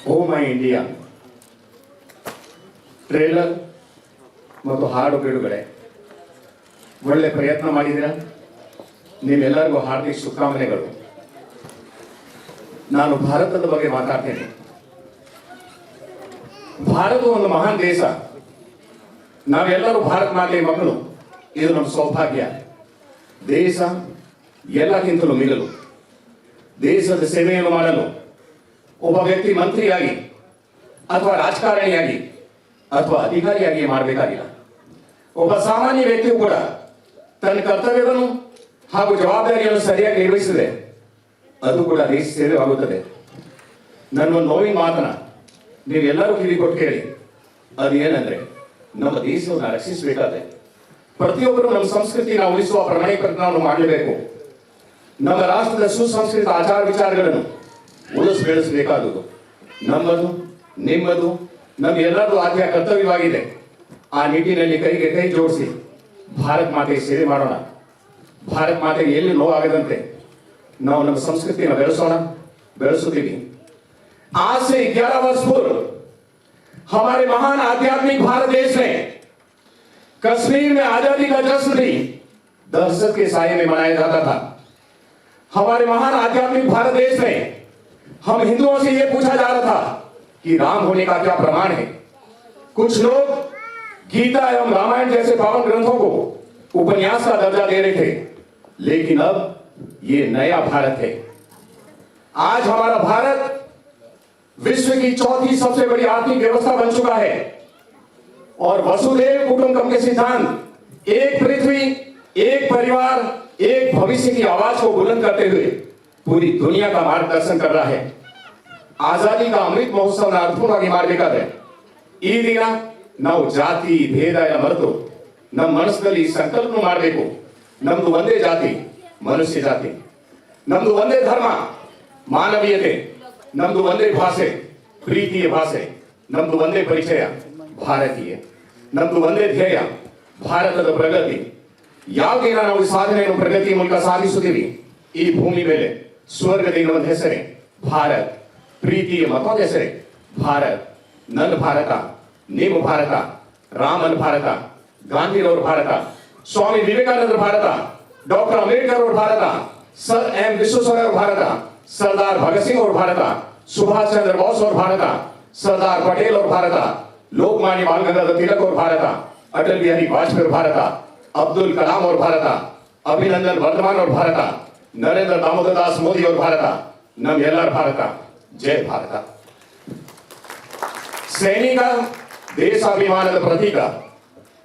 ಓ ಮೈ India trailer ಮತ್ತು ಹಾಡು ಬಿಡುಗಡೆ ಒಳ್ಳೆ ಪ್ರಯತ್ನ ಮಾಡಿದ್ದೀರಾ. ನೀವೆಲ್ಲರಿಗೂ ಹಾರ್ದಿಕ ಶುಭಕಾಮನೆಗಳು. ನಾನು ಭಾರತದ ಬಗ್ಗೆ ಮಾತಾಡ್ತೇನೆ. ಭಾರತ ಒಂದು ಮಹಾನ್ ದೇಶ. ನಾವೆಲ್ಲರೂ ಭಾರತ ಮಾತೆಯ ಮಕ್ಕಳು. ಇದು ನಮ್ಮ ಸೌಭಾಗ್ಯ. ದೇಶ ಎಲ್ಲಕ್ಕಿಂತಲೂ ಮಿಗಲು. ದೇಶದ ಸೇವೆಯನ್ನು ಮಾಡಲು ಒಬ್ಬ ವ್ಯಕ್ತಿ ಮಂತ್ರಿಯಾಗಿ ಅಥವಾ ರಾಜಕಾರಣಿಯಾಗಿ ಅಥವಾ ಅಧಿಕಾರಿಯಾಗಿ ಮಾಡಬೇಕಾಗಿಲ್ಲ. ಒಬ್ಬ ಸಾಮಾನ್ಯ ವ್ಯಕ್ತಿಯು ಕೂಡ ತನ್ನ ಕರ್ತವ್ಯವನ್ನು ಹಾಗೂ ಜವಾಬ್ದಾರಿಯನ್ನು ಸರಿಯಾಗಿ ನಿರ್ವಹಿಸಿದೆ ಅದು ಕೂಡ ದೇಶ ಸೇವೆಯಾಗುತ್ತದೆ. ನನ್ನ ನೋವಿನ ಮಾತನ್ನ ನೀವೆಲ್ಲರೂ ಕಿವಿಗೊಟ್ಟು ಕೇಳಿ. ಅದು ಏನಂದ್ರೆ, ನಮ್ಮ ದೇಶವನ್ನು ರಕ್ಷಿಸಬೇಕಾದ್ರೆ ಪ್ರತಿಯೊಬ್ಬರು ನಮ್ಮ ಸಂಸ್ಕೃತಿನ ಉಳಿಸುವ ಪ್ರಾಮಾಣಿಕ ಪ್ರಯತ್ನವನ್ನು ಮಾಡಲೇಬೇಕು. ನಮ್ಮ ರಾಷ್ಟ್ರದ ಸುಸಂಸ್ಕೃತ ಆಚಾರ ವಿಚಾರಗಳನ್ನು ಬೆಳೆಸಬೇಕಾದುದು ನಮ್ಮದು, ನಿಮ್ಮದು, ನಮ್ಮೆಲ್ಲರದು ಆದ್ಯ ಕರ್ತವ್ಯವಾಗಿದೆ. ಆ ನಿಟ್ಟಿನಲ್ಲಿ ಕೈಗೆ ಕೈ ಜೋಡಿಸಿ ಭಾರತ ಮಾತೆಗೆ ಸೇವೆ ಮಾಡೋಣ. ಭಾರತ ಮಾತೆಗೆ ಎಲ್ಲಿ ನೋವಾಗದಂತೆ ನಾವು ನಮ್ಮ ಸಂಸ್ಕೃತಿಯನ್ನು ಬೆಳೆಸುತ್ತೀವಿ. आज से 11 वर्ष पूर्व हमारे महान आध्यात्मिक भारत देश ने कश्मीर में आजादी का जश्न भी दहशत के साये में मनाया जाता था. हमारे महान आध्यात्मिक भारत देश में हम हिंदुओं से यह पूछा जा रहा था कि राम होने का क्या प्रमाण है. कुछ लोग गीता एवं रामायण जैसे पावन ग्रंथों को उपन्यास का दर्जा दे रहे थे. लेकिन अब ये नया भारत है. आज हमारा भारत विश्व की चौथी सबसे बड़ी आर्थिक व्यवस्था बन चुका है और वसुधैव कुटुंबकम के सिद्धांत, एक पृथ्वी, एक परिवार, एक भविष्य की आवाज को बुलंद करते हुए पूरी दुनिया का मार्गदर्शन कर रहा है. आजादी का अमृत महोत्सव अर्थपूर्णವಾಗಿ ಮಾಡಬೇಕಾದ್ರೆ ಈ ದಿನ ನಾವು ಜಾತಿ ಭೇದ ಎಲ್ಲ ಮರೆತು ನಮ್ಮ ಮನಸ್ಸಿನಲ್ಲಿ ಸಂಕಲ್ಪ ಮಾಡಬೇಕು. ನಮ್ದು ಒಂದೇ ಜಾತಿ, ಮನುಷ್ಯ ಜಾತಿ. ನಮ್ದು ಒಂದೇ ಧರ್ಮ, ಮಾನವೀಯತೆ. ನಮ್ದು ಒಂದೇ ಭಾಷೆ, ಪ್ರೀತಿಯ ಭಾಷೆ. ನಮ್ದು ಒಂದೇ ಪರಿಚಯ, ಭಾರತೀಯ. ನಮ್ದು ಒಂದೇ ಧ್ಯೇಯ, ಭಾರತದ ಪ್ರಗತಿ. ಯಾವ ದಿನ ನಾವು ಸಾಧನೆಯನ್ನು ಪ್ರಗತಿ ಮೂಲಕ ಸಾಧಿಸುತ್ತೀವಿ ಈ ಭೂಮಿ ಮೇಲೆ ಸ್ವರ್ಗದ ಇನ್ನೊಂದು ಹೆಸರೇ ಭಾರತ್. ಪ್ರೀತಿಯ ಮತ್ತೊಂದು ಹೆಸರೇ ಭಾರತ್. ನನ್ನ ಭಾರತ, ನಿಮ್ಮ ಭಾರತ, ರಾಮನ ಭಾರತ, ಗಾಂಧಿರವರ ಭಾರತ, ಸ್ವಾಮಿ ವಿವೇಕಾನಂದರ ಭಾರತ, ಡಾಕ್ಟರ್ ಅಂಬೇಡ್ಕರ್ ಅವರ ಭಾರತ, ಸರ್ ಎಂ ವಿಶ್ವೇಶ್ವರಯ್ಯ ಭಾರತ, सरदार भगत सिंह और भारत, सुभाष चंद्र बोस और भारत, सरदार पटेल और भारत, लोकमान्य बाल गंगाधर तिलक और भारत, अटल बिहारी वाजपेयी और भारत, अब्दुल कलाम और भारत, अभिनंदन वर्धमान और भारत, नरेंद्र दामोदर दास मोदी और भारत, नमेಲ್ಲರ ಭಾರತ. ಜೈ ಭಾರತ. ಸೈನಿಕ ದೇಶಾಭಿಮಾನದ ಪ್ರತೀಕ.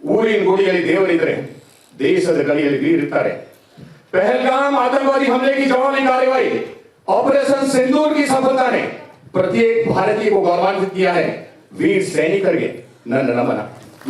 ಊರಿನ ಗುಡಿಯಲ್ಲಿ ದೇವರಿದ್ದರೆ ದೇಶದ ಗಡಿಯಲ್ಲಿ ವೀರಿರ್ತಾರೆ. पहलगाम आतंकवादी हमले की जवाबी कार्रवाई ऑपरेशन सिंदूर की सफलता ने प्रत्येक भारतीय को गौरवान्वित किया है. वीर सैनिकರಿಗೆ ನನ್ನ ನಮನ.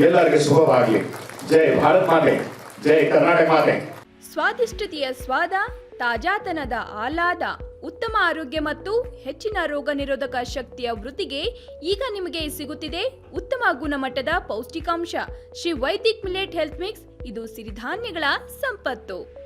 ಎಲ್ಲರಿಗೂ ಶುಭವಾಗಲಿ. ಜೈ ಭಾರತ್ ಮಾತೆ, ಜೈ ಕರ್ನಾಟಕ ಮಾತೆ. ಸ್ವಾದಿಷ್ಟತೆಯ ಸ್ವಾದ, ತಾಜಾತನದ ಆಹ್ಲಾದ, ಉತ್ತಮ ಆರೋಗ್ಯ ಮತ್ತು ಹೆಚ್ಚಿನ ರೋಗ ನಿರೋಧಕ ಶಕ್ತಿಯ ವೃದ್ಧಿಗೆ ಈಗ ನಿಮಗೆ ಸಿಗುತ್ತಿದೆ ಉತ್ತಮ ಗುಣಮಟ್ಟದ ಪೌಷ್ಟಿಕಾಂಶ Shri Vaidik millet health mix. ಇದು ಸಿರಿಧಾನ್ಯಗಳ ಸಂಪತ್ತು.